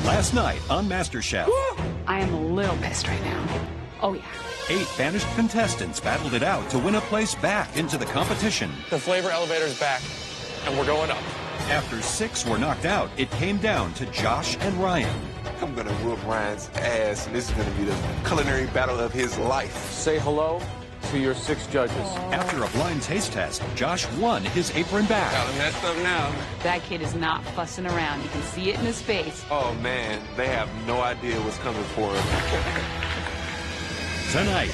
Last night on MasterChef, I am a little pissed right now. Oh, yeah. 8 banished contestants battled it out to win a place back into the competition. The flavor elevator's back, and we're going up. After 6 were knocked out, it came down to Josh and Ryan. I'm gonna whoop Ryan's ass, and this is gonna be the culinary battle of his life. Say hello to your 6 judges. After a blind taste test, Josh won his apron back. Got him messed up now. That kid is not fussing around. You can see it in his face. Oh man, they have no idea what's coming for him. Tonight,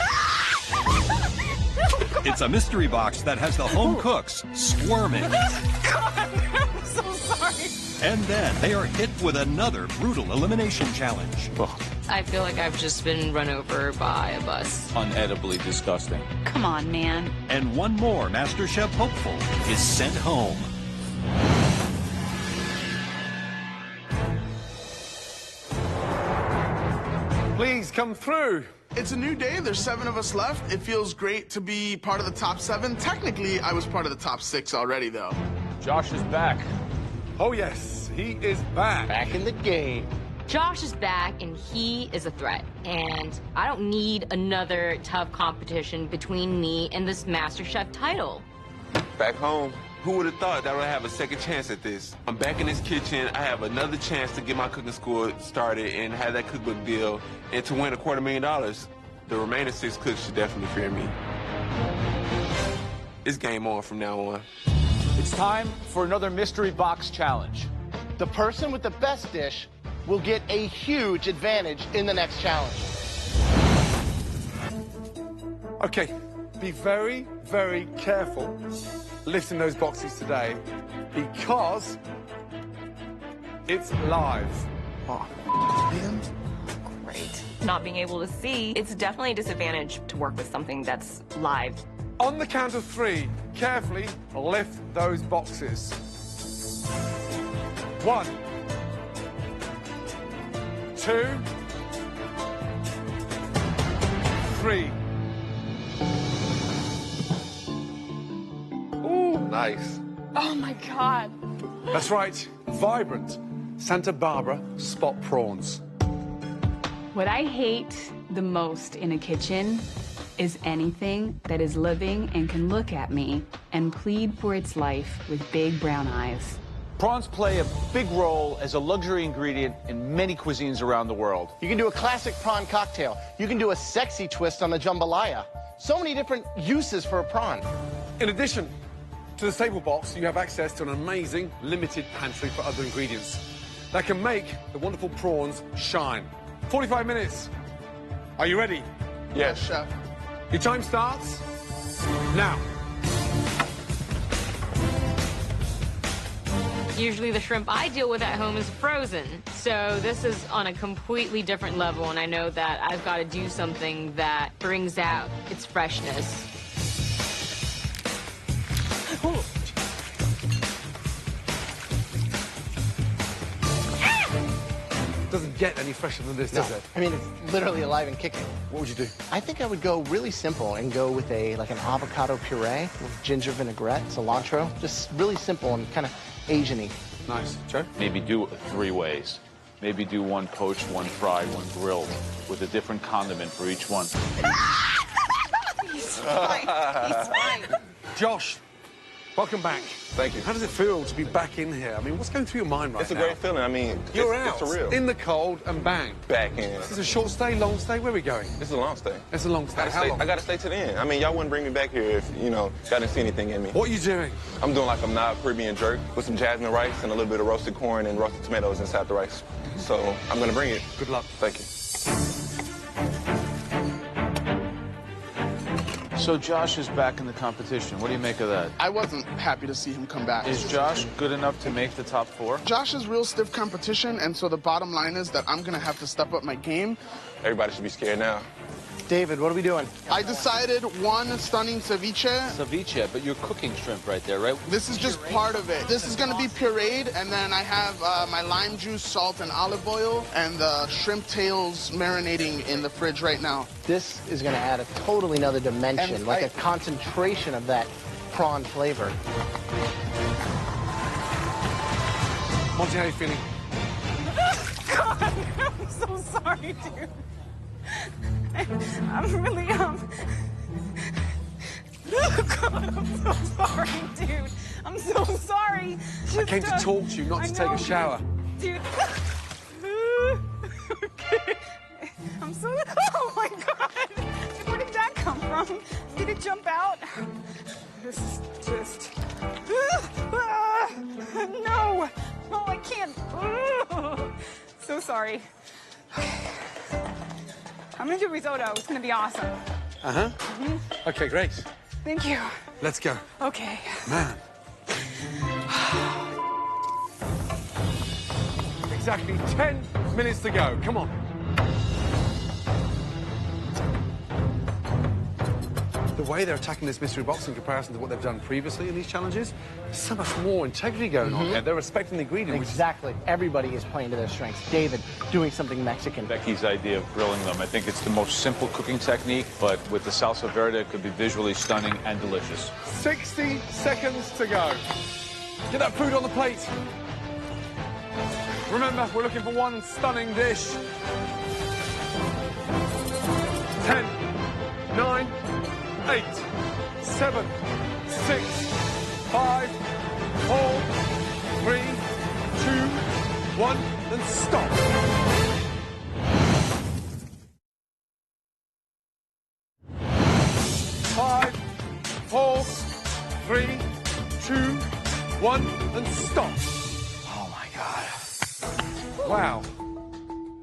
it's a mystery box that has the home cooks squirming. I'm so sorry. And then they are hit with another brutal elimination challenge. I feel like I've just been run over by a bus. Unedibly disgusting. Come on, man. And one more MasterChef hopeful is sent home. Please come through. It's a new day. There's 7 of us left. It feels great to be part of the top 7. Technically, I was part of the top 6 already, though. Josh is back. Oh, yes, he is back. Back in the game. Josh is back, and he is a threat. And I don't need another tough competition between me and this MasterChef title. Back home, who would have thought that I would have a second chance at this? I'm back in this kitchen. I have another chance to get my cooking school started and have that cookbook deal and to win $250,000. The remaining 6 cooks should definitely fear me. It's game on from now on. It's time for another mystery box challenge. The person with the best dish will get a huge advantage in the next challenge. Okay, be very, very careful lifting those boxes today because it's live. Oh, man. Great. Not being able to see, it's definitely a disadvantage to work with something that's live. On the count of 3, carefully lift those boxes. 1, 2, 3. Ooh, Nice. Oh my God. that's right. Vibrant Santa Barbara spot prawns. What I hate the most in a kitchen is anything that is living and can look at me and plead for its life with big brown eyes. Prawns play a big role as a luxury ingredient in many cuisines around the world. You can do a classic prawn cocktail. You can do a sexy twist on the jambalaya. So many different uses for a prawn. In addition to the staple box, you have access to an amazing limited pantry for other ingredients that can make the wonderful prawns shine. 45 minutes. Are you ready? Yes. Chef. Your time starts now. Usually the shrimp I deal with at home is frozen. So this is on a completely different level, and I know that I've got to do something that brings out its freshness. Doesn't get any fresher than this, does it? I mean, it's literally alive and kicking. What would you do? I think I would go really simple and go with like an avocado puree with ginger vinaigrette, cilantro. Just really simple and kind of Asian-y. Nice. Joe? Maybe do it 3 ways. Maybe do 1 poached, 1 fried, 1 grilled, with a different condiment for each one. He's fine. He's fine. Josh, welcome back. Thank you. How does it feel to be back in here? I mean, what's going through your mind right now? It's a great feeling. I mean, You're it's out surreal. in the cold and bang. Back in. This is a short stay, long stay. Where are we going? This is a long stay. It's a long stay. How long? I gotta stay to the end. I mean, y'all wouldn't bring me back here if, you know, y'all didn't see anything in me. What are you doing? I'm doing like a Nile Caribbean jerk with some jasmine rice and a little bit of roasted corn and roasted tomatoes inside the rice. So I'm gonna bring it. Good luck. Thank you. So Josh is back in the competition. What do you make of that? I wasn't happy to see him come back. Is Josh good enough to make the top 4? Josh is real stiff competition, and so the bottom line is that I'm going to have to step up my game. Everybody should be scared now. David, what are we doing? I decided 1 stunning ceviche. Ceviche, but you're cooking shrimp right there, right? This is just part of it. This is going to be pureed, and then I have my lime juice, salt, and olive oil, and the shrimp tails marinating in the fridge right now. This is going to add a totally another dimension, And like a concentration of that prawn flavor. Monty, how are you feeling? God, I'm so sorry, dude. I'm really, Oh, God, I'm so sorry, dude. I'm so sorry. I came to talk to you, not to take a shower. Dude. Okay. I'm so... Oh, my God. Where did that come from? Did it jump out? This is just... No. Oh, I can't. So sorry. I'm gonna do risotto. It's gonna be awesome. Uh-huh. Okay, great. Thank you. Let's go. Okay. Man. Exactly 10 minutes to go. Come on. The way they're attacking this mystery box in comparison to what they've done previously in these challenges, there's so much more integrity going on there. They're respecting the ingredients. Exactly. Everybody is playing to their strengths. David doing something Mexican. Becky's idea of grilling them, I think it's the most simple cooking technique, but with the salsa verde, it could be visually stunning and delicious. 60 seconds to go. Get that food on the plate. Remember, we're looking for one stunning dish. 10, 9, 8, 7, 6, 5, 4, 3, 2, 1, and stop. Five, 4, 3, 2, 1, and stop. Oh, my God. Wow.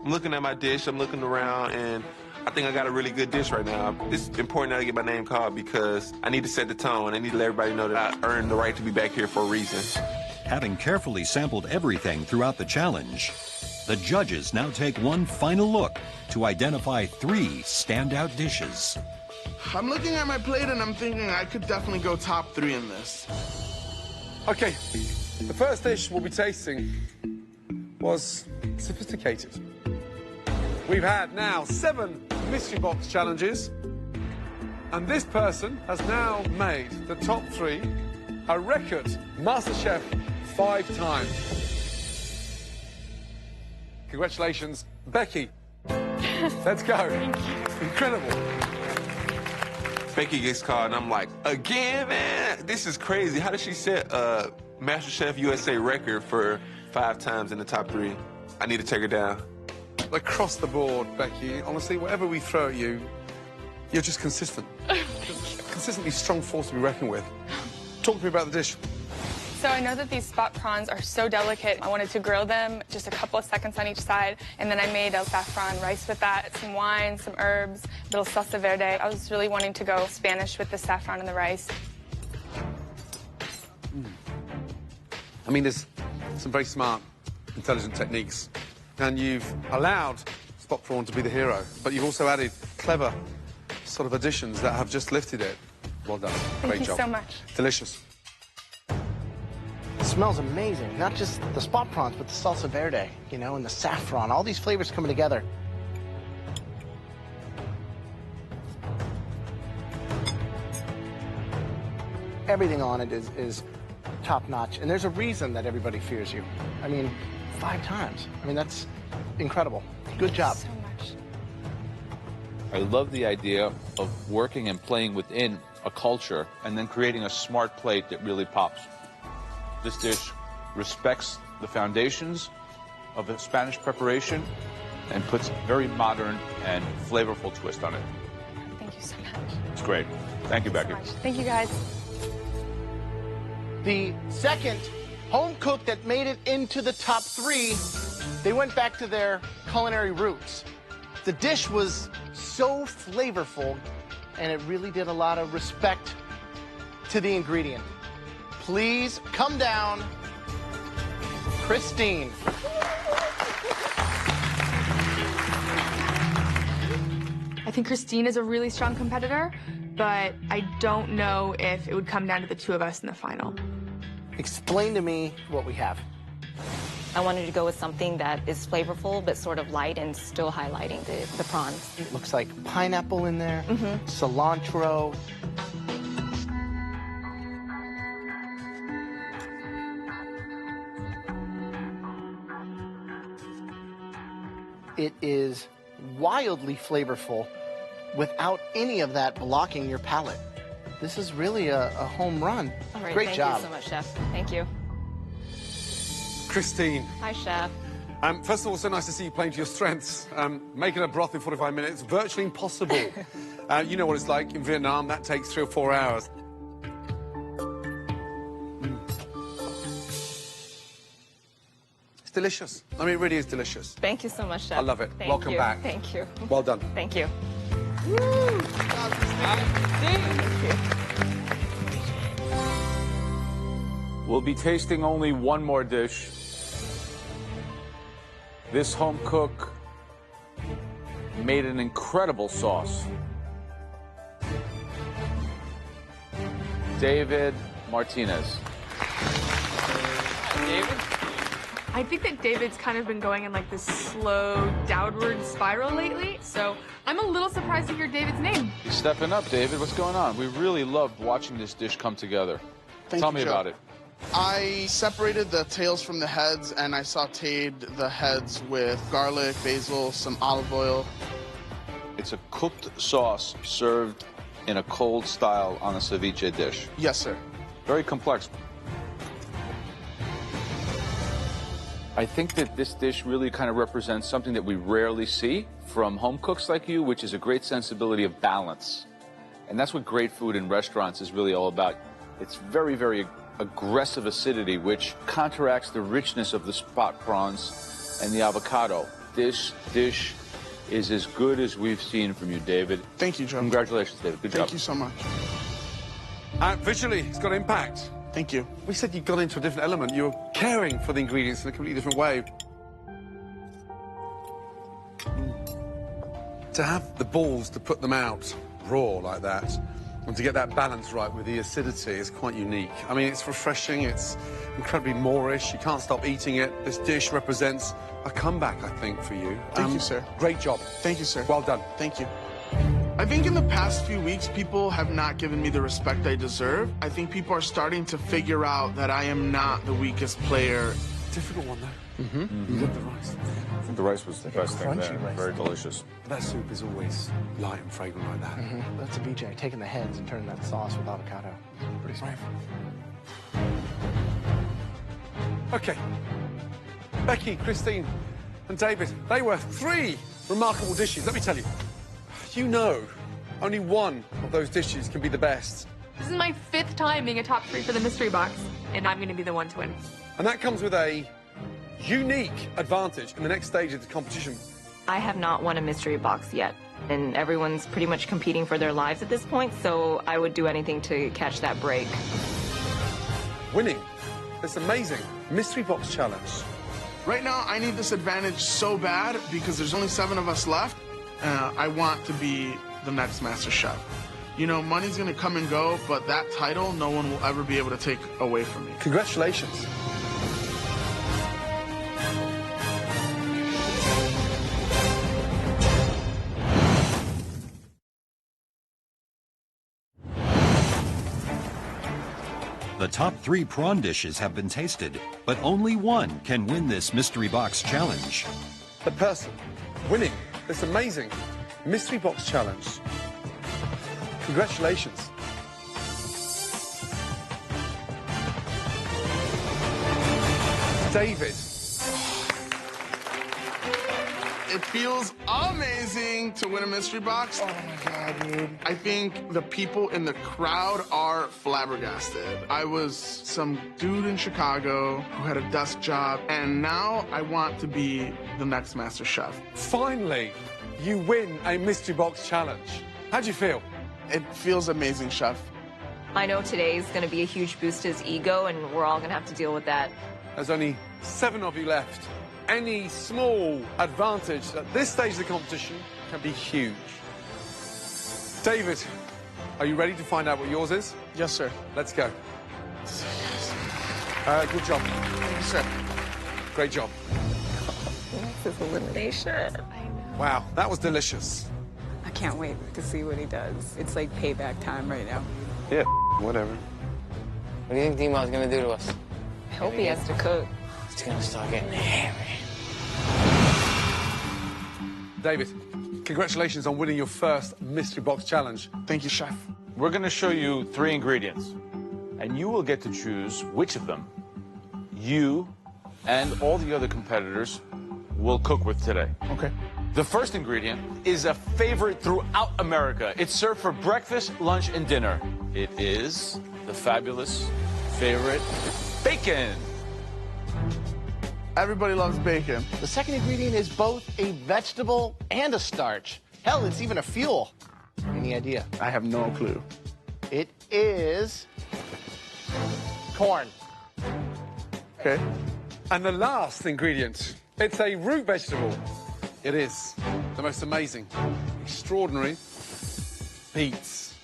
I'm looking at my dish, I'm looking around, and I think I got a really good dish right now. It's important that I get my name called because I need to set the tone. I need to let everybody know that I earned the right to be back here for a reason. Having carefully sampled everything throughout the challenge, the judges now take one final look to identify 3 standout dishes. I'm looking at my plate and I'm thinking I could definitely go top 3 in this. Okay, the first dish we'll be tasting was sophisticated. We've had now 7 mystery box challenges, and this person has now made the top 3, a record MasterChef 5 times. Congratulations, Becky. Let's go. Thank you. Incredible. Becky gets called, and I'm like, again, man? This is crazy. How did she set a MasterChef USA record for 5 times in the top 3? I need to take her down. Across the board, Becky, honestly, whatever we throw at you, you're just consistent. Consistently strong force to be reckoned with. Talk to me about the dish. So I know that these spot prawns are so delicate. I wanted to grill them just a couple of seconds on each side, and then I made a saffron rice with that, some wine, some herbs, a little salsa verde. I was really wanting to go Spanish with the saffron and the rice. I mean, there's some very smart, intelligent techniques, and you've allowed spot prawn to be the hero, but you've also added clever sort of additions that have just lifted it. Well done. Great job. Thank you so much. Delicious. It smells amazing. Not just the spot prawns, but the salsa verde, you know, and the saffron. All these flavors coming together. Everything on it is top-notch, and there's a reason that everybody fears you. I mean, 5 times. I mean, that's incredible. Good job. Thank you so much. I love the idea of working and playing within a culture and then creating a smart plate that really pops. This dish respects the foundations of a Spanish preparation and puts a very modern and flavorful twist on it. Thank you so much. It's great. Thank you, Becky. Thank you, guys. The second home cook that made it into the top 3, they went back to their culinary roots. The dish was so flavorful, and it really did a lot of respect to the ingredient. Please come down, Christine. I think Christine is a really strong competitor, but I don't know if it would come down to the 2 of us in the final. Explain to me what we have. I wanted to go with something that is flavorful, but sort of light and still highlighting the prawns. It looks like pineapple in there, cilantro. It is wildly flavorful without any of that blocking your palate. This is really a home run. All right, Great job. Thank you so much, Chef. Thank you. Christine. Hi, Chef. First of all, so nice to see you playing to your strengths. Making a broth in 45 minutes, virtually impossible. You know what it's like in Vietnam, that takes 3 or 4 hours. It's delicious. I mean, it really is delicious. Thank you so much, Chef. I love it. Thank Welcome you. back. Thank you. Well done. Thank you. We'll be tasting only one more dish. This home cook made an incredible sauce. David Martinez. David? I think that David's kind of been going in like this slow downward spiral lately, so I'm a little surprised to hear David's name. You're stepping up, David. What's going on? We really loved watching this dish come together. Tell me about it. I separated the tails from the heads, and I sautéed the heads with garlic, basil, some olive oil. It's a cooked sauce served in a cold style on a ceviche dish. Yes, sir. Very complex. I think that this dish really kind of represents something that we rarely see from home cooks like you, which is a great sensibility of balance. And that's what great food in restaurants is really all about. It's very, very aggressive acidity, which counteracts the richness of the spot prawns and the avocado. This dish is as good as we've seen from you, David. Thank you, Joe. Congratulations, David. Good job. Thank you so much. Visually, it's got impact. Thank you. We said you'd gone into a different element. You were caring for the ingredients in a completely different way. To have the balls to put them out raw like that, and to get that balance right with the acidity is quite unique. I mean, it's refreshing, it's incredibly Moorish, you can't stop eating it. This dish represents a comeback, I think, for you. Thank you, sir. Great job. Thank you, sir. Well done. Thank you. I think in the past few weeks, people have not given me the respect I deserve. I think people are starting to figure out that I am not the weakest player. Difficult one, though. Mm-hmm. You love the rice. I think the rice was the best thing there. Very delicious. That soup is always light and fragrant like that. Mm-hmm. That's a VJ, taking the heads and turning that sauce with avocado. Pretty smart. Okay. Becky, Christine, and David, they were 3 remarkable dishes, let me tell you. You know, only one of those dishes can be the best. This is my 5th time being a top 3 for the mystery box, and I'm gonna be the one to win. And that comes with a unique advantage in the next stage of the competition. I have not won a mystery box yet, and everyone's pretty much competing for their lives at this point, so I would do anything to catch that break. Winning this amazing mystery box challenge. Right now, I need this advantage so bad because there's only 7 of us left. I want to be the next MasterChef. You know, money's gonna come and go, but that title, no one will ever be able to take away from me. Congratulations. The top 3 prawn dishes have been tasted, but only one can win this mystery box challenge. The person winning this amazing mystery box challenge. Congratulations. David. It feels amazing to win a mystery box. Oh my God, dude. I think the people in the crowd are flabbergasted. I was some dude in Chicago who had a desk job, and now I want to be the next MasterChef. Finally, you win a mystery box challenge. How do you feel? It feels amazing, Chef. I know today is going to be a huge boost to his ego, and we're all going to have to deal with that. There's only 7 of you left. Any small advantage at this stage of the competition can be huge. David, are you ready to find out what yours is? Yes, sir. Let's go. Good job. Thank you, sir. Great job. This is elimination. Wow, that was delicious. I can't wait to see what he does. It's like payback time right now. Yeah, whatever. What do you think D-Ma's gonna do to us? I hope he has to cook. He's gonna start getting hammered. David, congratulations on winning your first mystery box challenge. Thank you, chef. We're going to show you 3 ingredients, and you will get to choose which of them you and all the other competitors will cook with today. Okay. The first ingredient is a favorite throughout America. It's served for breakfast, lunch, and dinner. It is the fabulous favorite bacon. Everybody loves bacon. The second ingredient is both a vegetable and a starch. Hell, it's even a fuel. Any idea? I have no clue. It is corn. Okay. And the last ingredient, it's a root vegetable. It is the most amazing, extraordinary beets.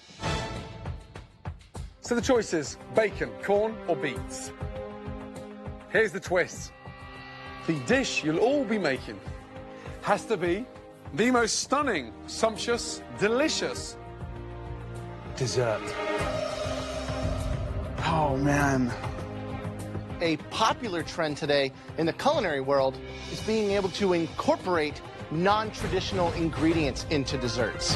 So the choice is bacon, corn, or beets. Here's the twist. The dish you'll all be making has to be the most stunning, sumptuous, delicious dessert. Oh, man. A popular trend today in the culinary world is being able to incorporate non-traditional ingredients into desserts.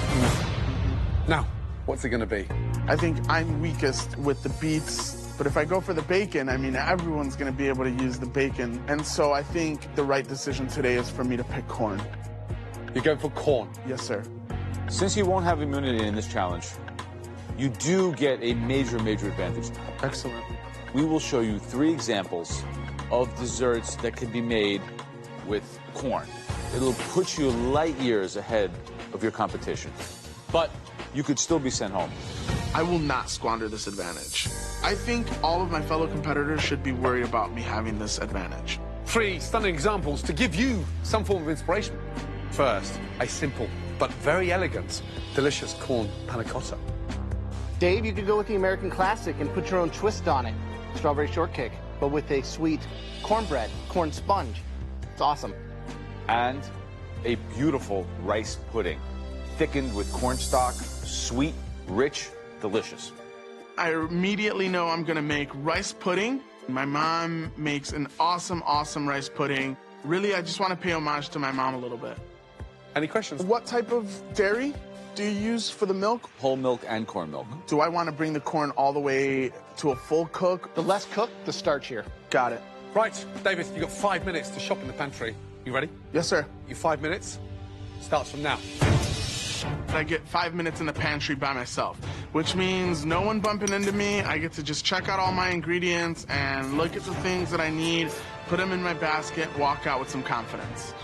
Now, what's it going to be? I think I'm weakest with the beets, but if I go for the bacon, I mean, everyone's going to be able to use the bacon. And so I think the right decision today is for me to pick corn. You're going for corn? Yes, sir. Since you won't have immunity in this challenge, you do get a major advantage. Excellent. We will show you 3 examples of desserts that can be made with corn. It'll put you light years ahead of your competition, but you could still be sent home. I will not squander this advantage. I think all of my fellow competitors should be worried about me having this advantage. 3 stunning examples to give you some form of inspiration. First, a simple but very elegant, delicious corn panna cotta. Dave, you could go with the American classic and put your own twist on it. Strawberry shortcake, but with a sweet cornbread, corn sponge. It's awesome. And a beautiful rice pudding, thickened with cornstarch, sweet, rich, delicious. I immediately know I'm gonna make rice pudding. My mom makes an awesome rice pudding. Really, I just want to pay homage to my mom a little bit. Any questions? What type of dairy do you use for the milk? Whole milk and corn milk. Do I want to bring the corn all the way to a full cook? The less cooked, the starch here. Got it. Right, David, you've got 5 minutes to shop in the pantry. You ready? Yes, sir. Your 5 minutes starts from now. I get 5 minutes in the pantry by myself, which means no one bumping into me. I get to just check out all my ingredients and look at the things that I need, put them in my basket, walk out with some confidence.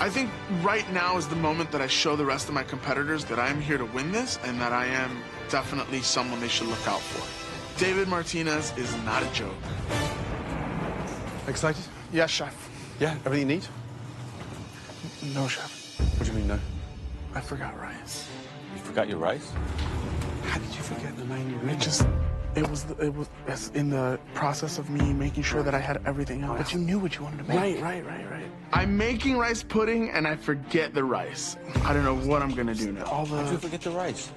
I think right now is the moment that I show the rest of my competitors that I am here to win this and that I am definitely someone they should look out for. David Martinez is not a joke. Excited? Yes, chef. Yeah, everything you need? No, chef. What do you mean, no? I forgot rice. You forgot your rice? How did you forget the main ingredient? It was in the process of me making sure that I had everything else. But you knew what you wanted to make. Right. I'm making rice pudding and I forget the rice. I don't know what I'm gonna do now. How'd you forget the rice?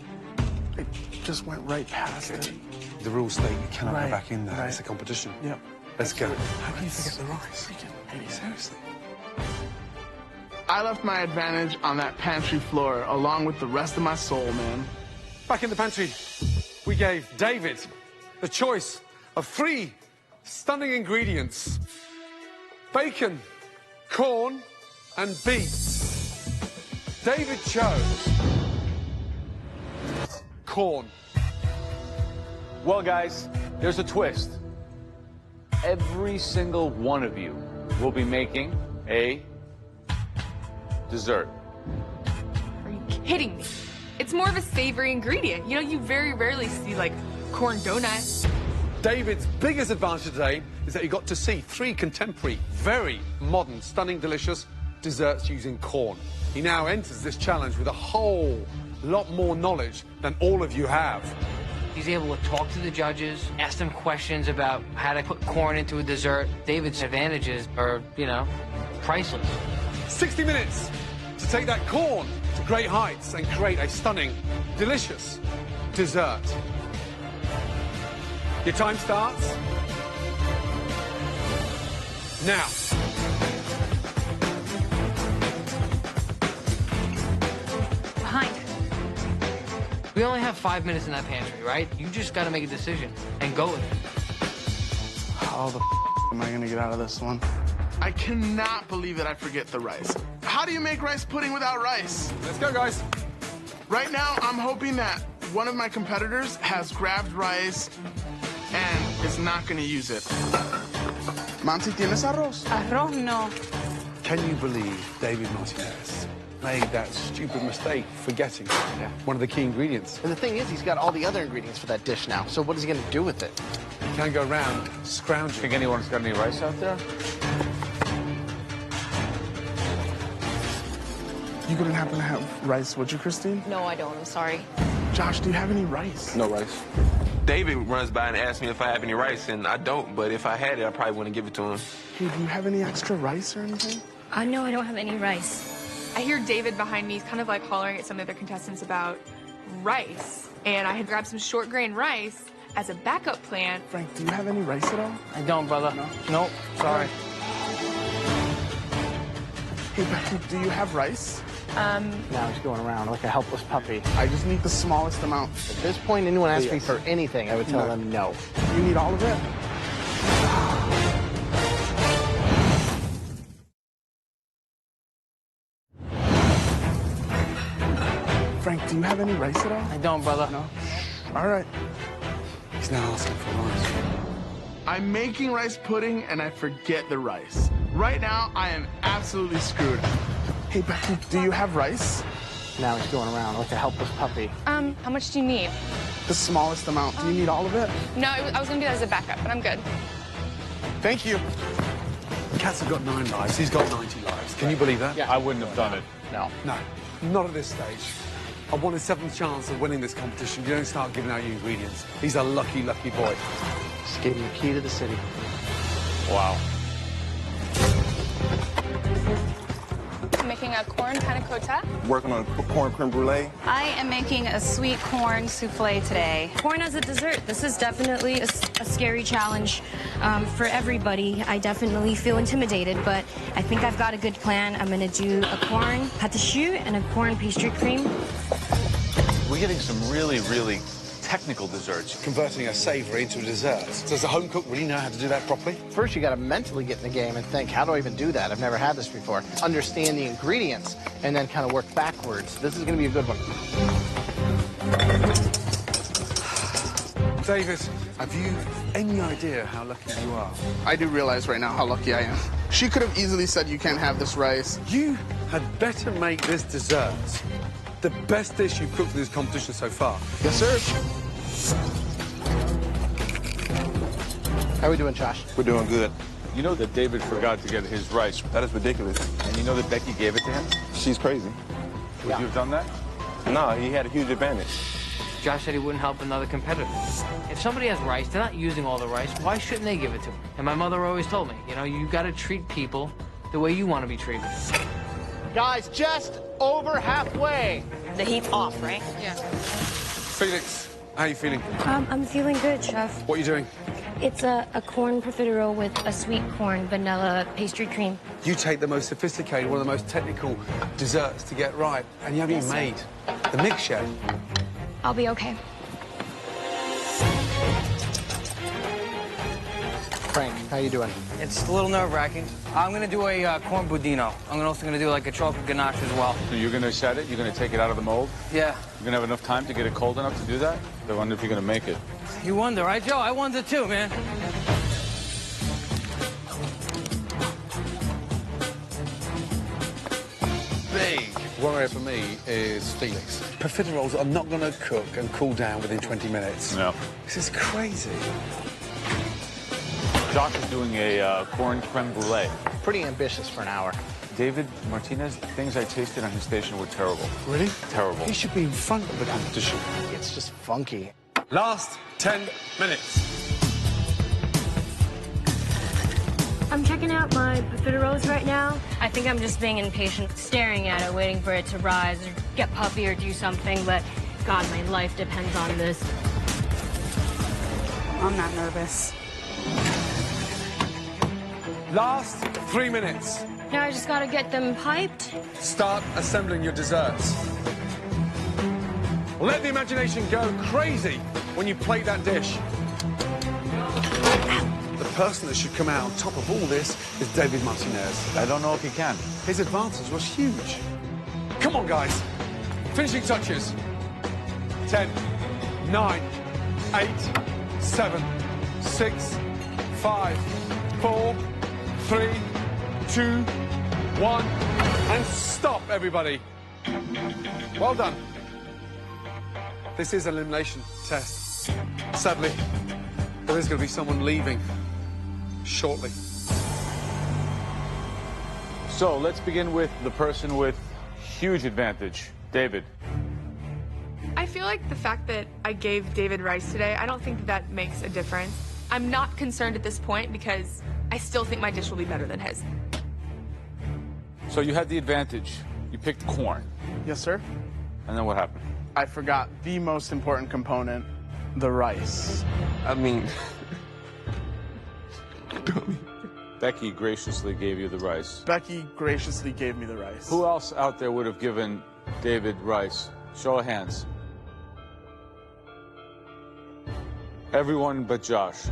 It just went right past it. The rules state you cannot Right, go back in there. right. It's a competition. Yep. Let's go. How can you forget the rice? Seriously? I left my advantage on that pantry floor along with the rest of my soul, man. Back in the pantry, we gave David the choice of 3 stunning ingredients: bacon, corn, and beets. David chose corn. Well, guys, there's a twist. Every single one of you will be making a dessert. Are you kidding me? It's more of a savory ingredient. You know, you very rarely see, like, corn donuts. David's biggest advantage today is that he got to see 3 contemporary, very modern, stunning, delicious desserts using corn. He now enters this challenge with a whole lot more knowledge than all of you have. He's able to talk to the judges, ask them questions about how to put corn into a dessert. David's advantages are, you know, priceless. 60 minutes to take that corn to great heights and create a stunning, delicious dessert. Your time starts now. We only have 5 minutes in that pantry, right? You just got to make a decision and go with it. How the am I gonna get out of this one? I cannot believe that I forget the rice. How do you make rice pudding without rice? Let's go, guys. Right now, I'm hoping that one of my competitors has grabbed rice and is not gonna use it. Monty, ¿tienes arroz? Arroz no. Can you believe David Martinez made that stupid mistake forgetting one of the key ingredients? And the thing is, he's got all the other ingredients for that dish now. So what is he going to do with it? You can't go around scrounging. Think anyone's got any rice out there? You couldn't happen to have rice, would you, Christine? No, I don't. I'm sorry. Josh, do you have any rice? No rice. David runs by and asks me if I have any rice, and I don't, but if I had it, I probably wouldn't give it to him. Hey, do you have any extra rice or anything? No, I don't have any rice. I hear David behind me. He's kind of like hollering at some of the other contestants about rice. And I had grabbed some short grain rice as a backup plan. Frank, do you have any rice at all? I don't, brother. No? Nope, sorry. Hey, Becky, do you have rice? Now he's going around like a helpless puppy. I just need the smallest amount. At this point, anyone asks me for anything, I would tell them no. You need all of it? Frank, do you have any rice at all? I don't, brother. No? All right. He's now asking for rice. I'm making rice pudding and I forget the rice. Right now, I am absolutely screwed. Hey, Becky, do you have rice? Now he's going around like a helpless puppy. How much do you need? The smallest amount. Do you need all of it? No, I was gonna do that as a backup, but I'm good. Thank you. Cats have got 9 lives. He's got 90 lives. Can you believe that? Yeah. I wouldn't have done it. No. No, not at this stage. I want his 7th chance of winning this competition. You don't start giving out your ingredients. He's a lucky, lucky boy. Just gave him the key to the city. Wow. I'm making a corn panna cotta. Working on a corn creme brulee. I am making a sweet corn souffle today. Corn as a dessert. This is definitely a scary challenge for everybody. I definitely feel intimidated, but I think I've got a good plan. I'm going to do a corn pâte choux and a corn pastry cream. We're getting some really, really technical desserts. Converting a savoury into a dessert. Does a home cook really know how to do that properly? First, you got to mentally get in the game and think, how do I even do that? I've never had this before. Understand the ingredients and then kind of work backwards. This is going to be a good one. David, have you any idea how lucky you are? I do realize right now how lucky I am. She could have easily said you can't have this rice. You had better make this dessert the best dish you've cooked in this competition so far. Yes, sir. How are we doing, Josh? We're doing good. You know that David forgot to get his rice. That is ridiculous. And you know that Becky gave it to him? She's crazy. Would you have done that? No, he had a huge advantage. Josh said he wouldn't help another competitor. If somebody has rice, they're not using all the rice, why shouldn't they give it to them? And my mother always told me, you know, you got to treat people the way you want to be treated. Guys, just over halfway. The heat's off, right? Yeah. Felix, how are you feeling? I'm feeling good, Chef. What are you doing? It's a corn profiterole with a sweet corn vanilla pastry cream. You take the most sophisticated, one of the most technical desserts to get right, and you haven't even made the mix yet. I'll be okay. Frank, how you doing? It's a little nerve-wracking. I'm going to do a corn budino. I'm also going to do like a chocolate ganache as well. So you're going to set it? You're going to take it out of the mold? Yeah. You're going to have enough time to get it cold enough to do that? I wonder if you're going to make it. You wonder, right, Joe? I wonder too, man. Big worry for me is Felix. Profiteroles are not going to cook and cool down within 20 minutes. No. This is crazy. Josh is doing a corn creme brulee. Pretty ambitious for an hour. David Martinez, the things I tasted on his station were terrible. Really? Terrible. He should be in front of the competition. It's just funky. Last 10 minutes. I'm checking out my profiteroles right now. I think I'm just being impatient, staring at it, waiting for it to rise or get puffy or do something, but God, my life depends on this. I'm not nervous. Last 3 minutes. Now I just gotta get them piped. Start assembling your desserts. Let the imagination go crazy when you plate that dish. The person that should come out on top of all this is David Martinez. I don't know if he can. His advantage was huge. Come on, guys. Finishing touches. 10, 9, 8, 7, 6, 5, 4, 3, 2, 1. And stop, everybody. Well done. This is an elimination test. Sadly, there is going to be someone leaving shortly. So let's begin with the person with huge advantage, David. I feel like the fact that I gave David rice today, I don't think that makes a difference. I'm not concerned at this point because I still think my dish will be better than his. So you had the advantage. You picked corn. Yes, sir. And then what happened? I forgot the most important component, the rice. I mean... Becky graciously gave you the rice. Becky graciously gave me the rice. Who else out there would have given David rice? Show of hands. Everyone but Josh.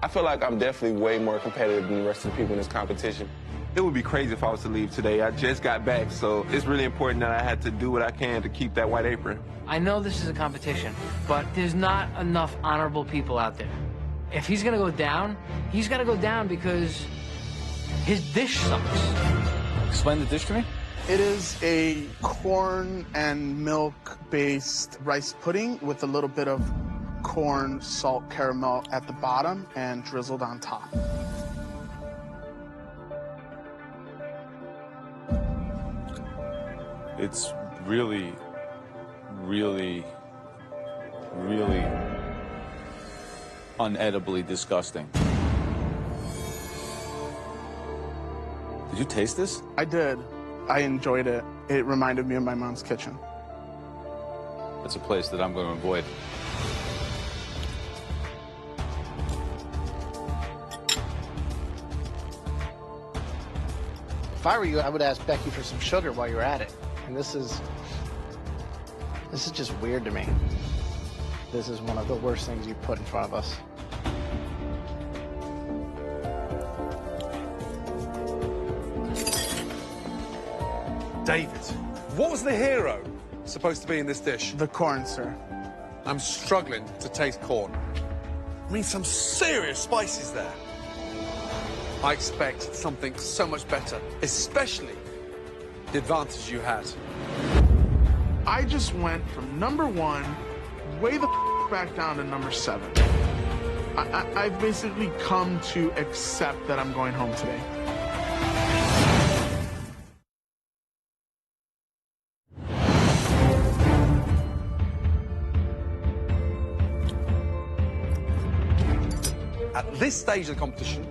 I feel like I'm definitely way more competitive than the rest of the people in this competition. It would be crazy if I was to leave today. I just got back, so it's really important that I had to do what I can to keep that white apron. I know this is a competition, but there's not enough honorable people out there. If he's gonna go down, he's gotta go down because his dish sucks. Explain the dish to me. It is a corn and milk-based rice pudding with a little bit of corn, salt, caramel at the bottom and drizzled on top. It's really, really, really unedibly disgusting. Did you taste this? I did. I enjoyed it. It reminded me of my mom's kitchen. That's a place that I'm going to avoid. If I were you, I would ask Becky for some sugar while you're at it. And this is just weird to me. This is one of the worst things you put in front of us. David, what was the hero supposed to be in this dish? The corn, sir. I'm struggling to taste corn. I mean, some serious spices there. I expect something so much better, especially the advantage you had. I just went from number 1 way the back down to number 7. I've basically come to accept that I'm going home today. At this stage of the competition,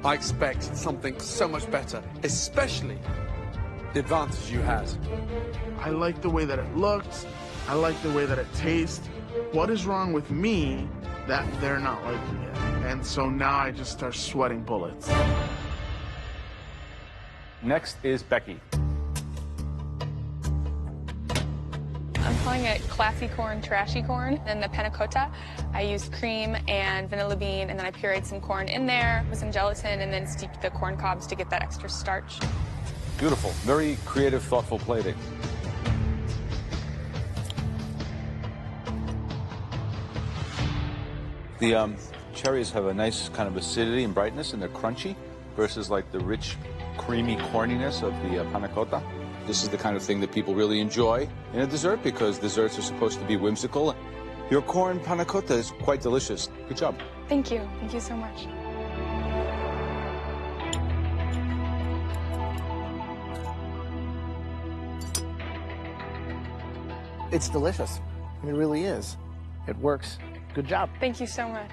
I expect something so much better, especially the advantage you had. I like the way that it looked. I like the way that it tastes. What is wrong with me that they're not liking it? And so now I just start sweating bullets. Next is Becky. I'm calling it classy corn, trashy corn. And the panna cotta, I used cream and vanilla bean, and then I pureed some corn in there with some gelatin and then steeped the corn cobs to get that extra starch. Beautiful. Very creative, thoughtful plating. The cherries have a nice kind of acidity and brightness, and they're crunchy versus like the rich, creamy corniness of the panna cotta. This is the kind of thing that people really enjoy in a dessert because desserts are supposed to be whimsical. Your corn panna cotta is quite delicious. Good job. Thank you. Thank you so much. It's delicious. It really is. It works. Good job. Thank you so much.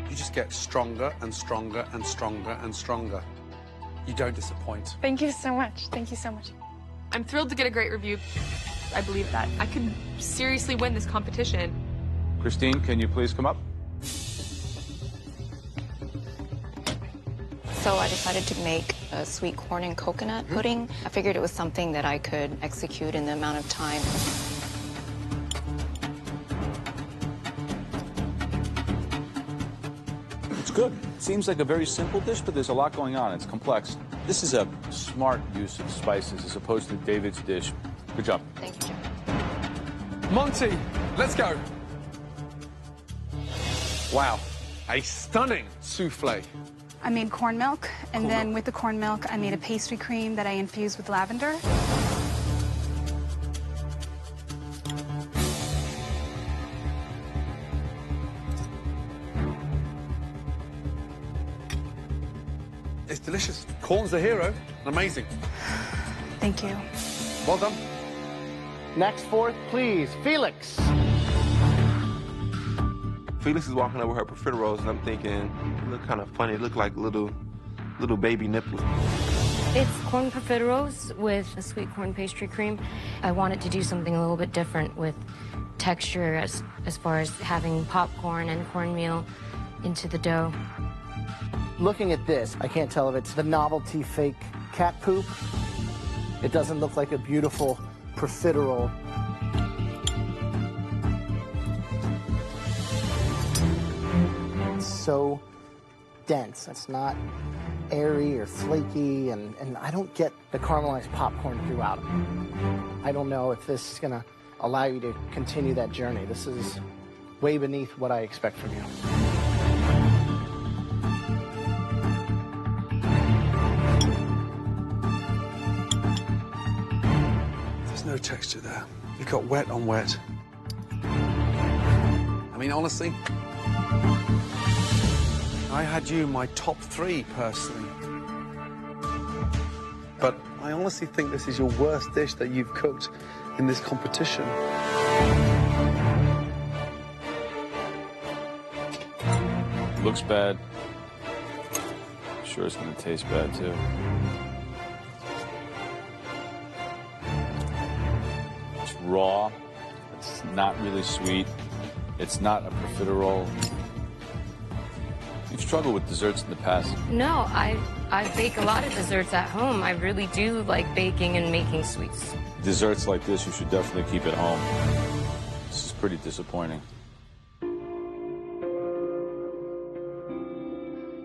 You just get stronger and stronger and stronger and stronger. You don't disappoint. Thank you so much. Thank you so much. I'm thrilled to get a great review. I believe that I could seriously win this competition. Christine, can you please come up? So I decided to make a sweet corn and coconut pudding. I figured it was something that I could execute in the amount of time. It's good. Seems like a very simple dish, but there's a lot going on. It's complex. This is a smart use of spices as opposed to David's dish. Good job. Thank you, Jeff. Monty, let's go. Wow, a stunning souffle. I made corn milk, and then with the corn milk, I made a pastry cream that I infused with lavender. It's delicious. Corn's the hero. Amazing. Thank you. Well done. Next fourth, please, Felix. Felix is walking over her profiteroles, and I'm thinking, they look kind of funny. They look like little baby nipples. It's corn profiteroles with a sweet corn pastry cream. I wanted to do something a little bit different with texture as far as having popcorn and cornmeal into the dough. Looking at this, I can't tell if it's the novelty fake cat poop. It doesn't look like a beautiful profiterole. It's so dense. It's not airy or flaky, and I don't get the caramelized popcorn throughout it. I don't know if this is gonna allow you to continue that journey. This is way beneath what I expect from you. There's no texture there. You've got wet on wet. I mean, honestly, I had you in my top 3 personally. But I honestly think this is your worst dish that you've cooked in this competition. Looks bad. Sure it's gonna taste bad too. It's raw. It's not really sweet. It's not a profiterole. You've struggled with desserts in the past. No, I bake a lot of desserts at home. I really do like baking and making sweets. Desserts like this, you should definitely keep at home. This is pretty disappointing.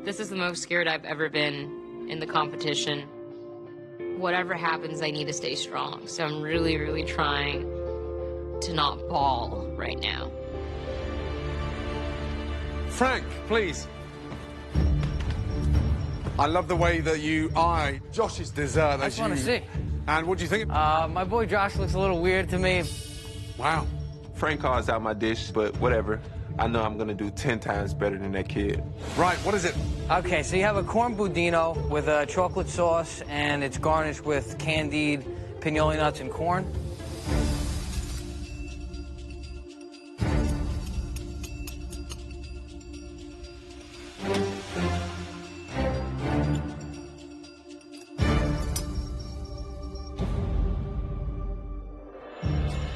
This is the most scared I've ever been in the competition. Whatever happens, I need to stay strong. So I'm really, really trying to not bawl right now. Frank, please. I love the way that you eye Josh's dessert. I just want to see. And what do you think? My boy Josh looks a little weird to me. Wow. Frank calls out my dish, but whatever. I know I'm gonna do 10 times better than that kid. Right, what is it? Okay, so you have a corn budino with a chocolate sauce, and it's garnished with candied pinoli nuts and corn.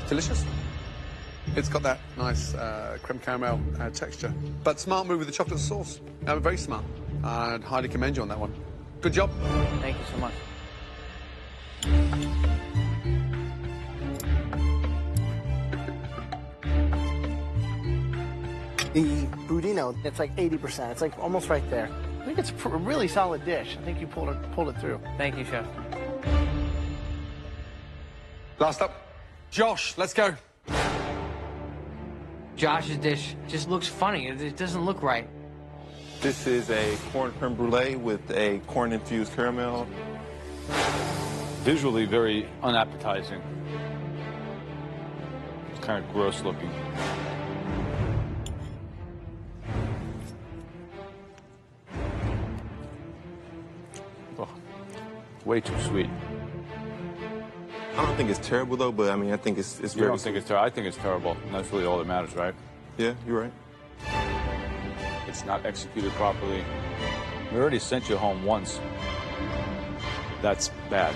Delicious. It's got that nice creme caramel texture. But smart move with the chocolate sauce. Very smart. I'd highly commend you on that one. Good job. Thank you so much. The budino, it's like 80%. It's like almost right there. I think it's a really solid dish. I think you pulled it through. Thank you, Chef. Last up. Josh, let's go. Josh's dish just looks funny. It doesn't look right. This is a corn creme brulee with a corn-infused caramel. Visually very unappetizing. It's kind of gross looking. Oh, way too sweet. I don't think it's terrible though, but I mean, I think it's You very don't think it's terrible? I think it's terrible. And that's really all that matters, right? Yeah, you're right. It's not executed properly. We already sent you home once. That's bad.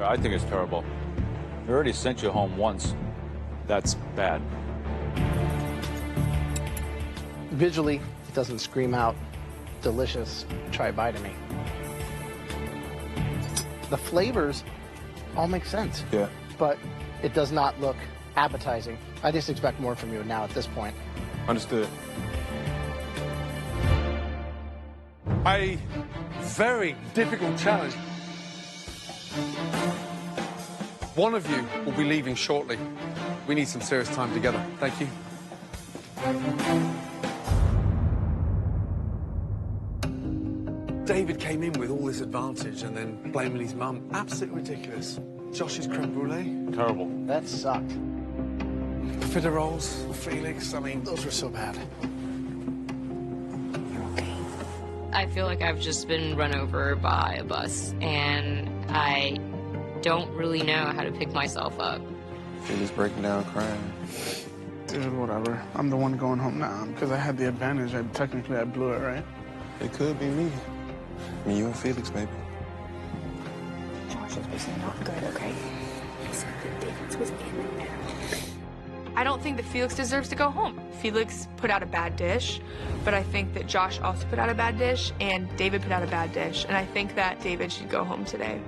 I think it's terrible. They already sent you home once. That's bad. Visually, it doesn't scream out delicious. Try a bite of me. The flavors all make sense. Yeah. But it does not look appetizing. I just expect more from you now at this point. Understood. A very difficult challenge. One of you will be leaving shortly. We need some serious time together. Thank you. David came in with all this advantage and then blaming his mum. Absolutely ridiculous. Josh's creme brulee. Terrible. That sucked. The fitter rolls, Felix, I mean, those were so bad. I feel like I've just been run over by a bus, and I don't really know how to pick myself up. Felix breaking down crying. Dude, whatever. I'm the one going home now because I had the advantage. Technically, I blew it, right? It could be me. Me, you, and Felix, baby. Josh was not good, okay? He said that David's was in there. I don't think that Felix deserves to go home. Felix put out a bad dish, but I think that Josh also put out a bad dish, and David put out a bad dish, and I think that David should go home today.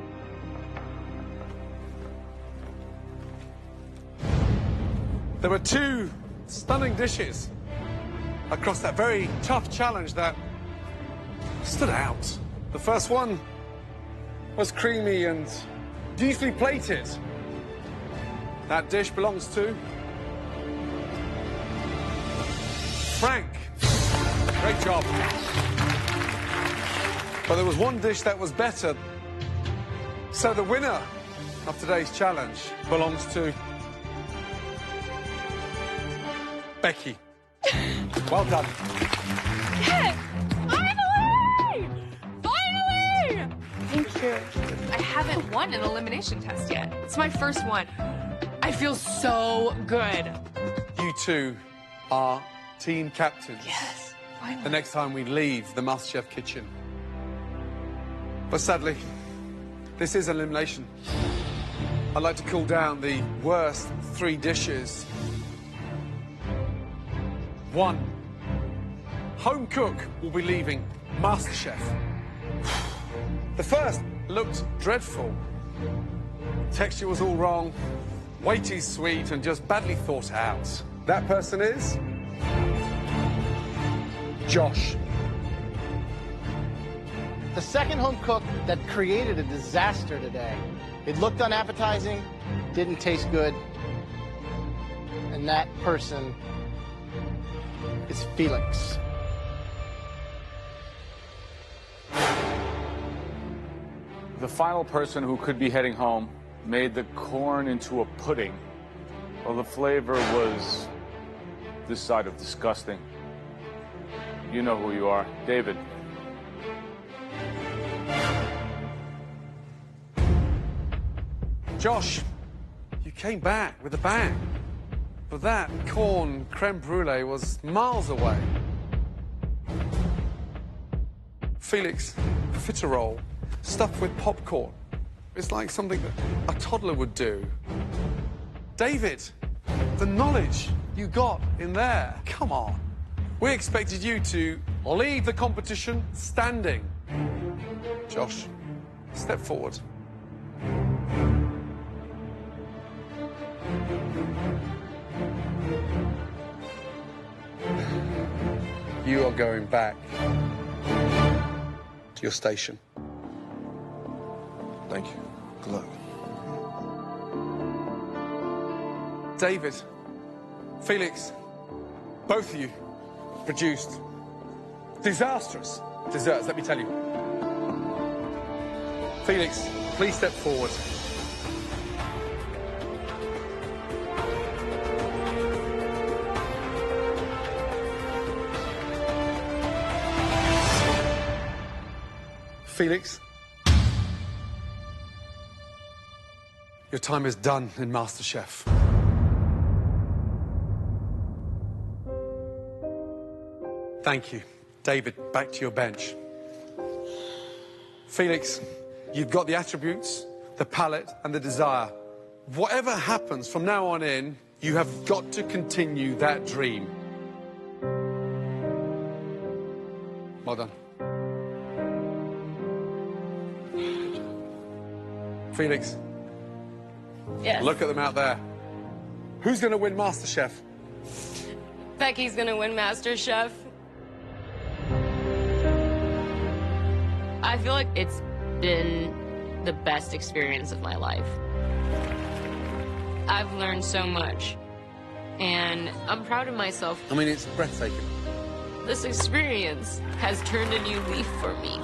There were two stunning dishes across that very tough challenge that stood out. The first one was creamy and beautifully plated. That dish belongs to Frank. Great job. But there was one dish that was better. So the winner of today's challenge belongs to Becky. Well done. Yes! Finally! Finally! Thank you. I haven't won an elimination test yet. It's my first one. I feel so good. You two are team captains. Yes, finally. The next time we leave the MasterChef kitchen. But sadly, this is elimination. I'd like to call down the worst three dishes. 1. Home cook will be leaving MasterChef. The first looked dreadful. Texture was all wrong, way too sweet, and just badly thought out. That person is Josh. The second home cook that created a disaster today. It looked unappetizing, didn't taste good, and that person is Felix. The final person who could be heading home made the corn into a pudding. Well, the flavor was this side of disgusting. You know who you are, David. Josh, you came back with a bang. But that corn creme brulee was miles away. Felix, fitter roll, stuffed with popcorn. It's like something that a toddler would do. David, the knowledge you got in there, come on. We expected you to lead the competition standing. Josh, step forward. You are going back to your station. Thank you. Good luck. David, Felix, both of you produced disastrous desserts, let me tell you. Felix, please step forward. Felix, your time is done in MasterChef. Thank you. David, back to your bench. Felix, you've got the attributes the palate, and the desire. Whatever happens from now on in, you have got to continue that dream. Well done. Felix. Yes. Look at them out there. Who's going to win MasterChef? Becky's gonna win MasterChef. I feel like it's been the best experience of my life. I've learned so much, and I'm proud of myself. I mean, it's breathtaking. This experience has turned a new leaf for me.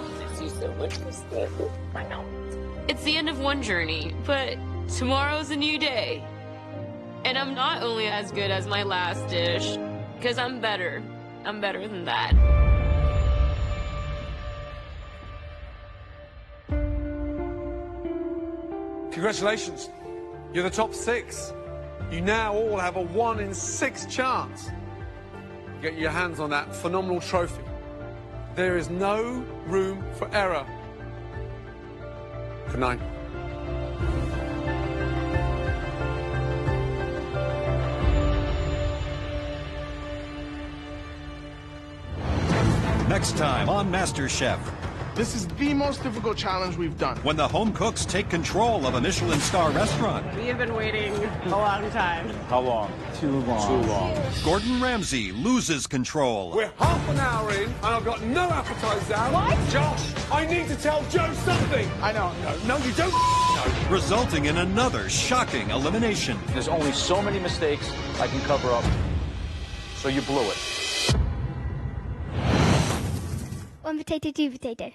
I know. It's the end of one journey, but tomorrow's a new day. And I'm not only as good as my last dish, because I'm better. I'm better than that. Congratulations. You're the top 6. You now all have a 1 in 6 chance. Get your hands on that phenomenal trophy. There is no room for error. Good night. Next time on MasterChef. This is the most difficult challenge we've done. When the home cooks take control of a Michelin star restaurant. We have been waiting a long time. How long? Too long. Too long. Gordon Ramsay loses control. We're half an hour in, and I've got no appetizer out. What? Josh, I need to tell Joe something. I know. No, you don't know. Resulting in another shocking elimination. There's only so many mistakes I can cover up, so you blew it. 1 potato, 2 potato.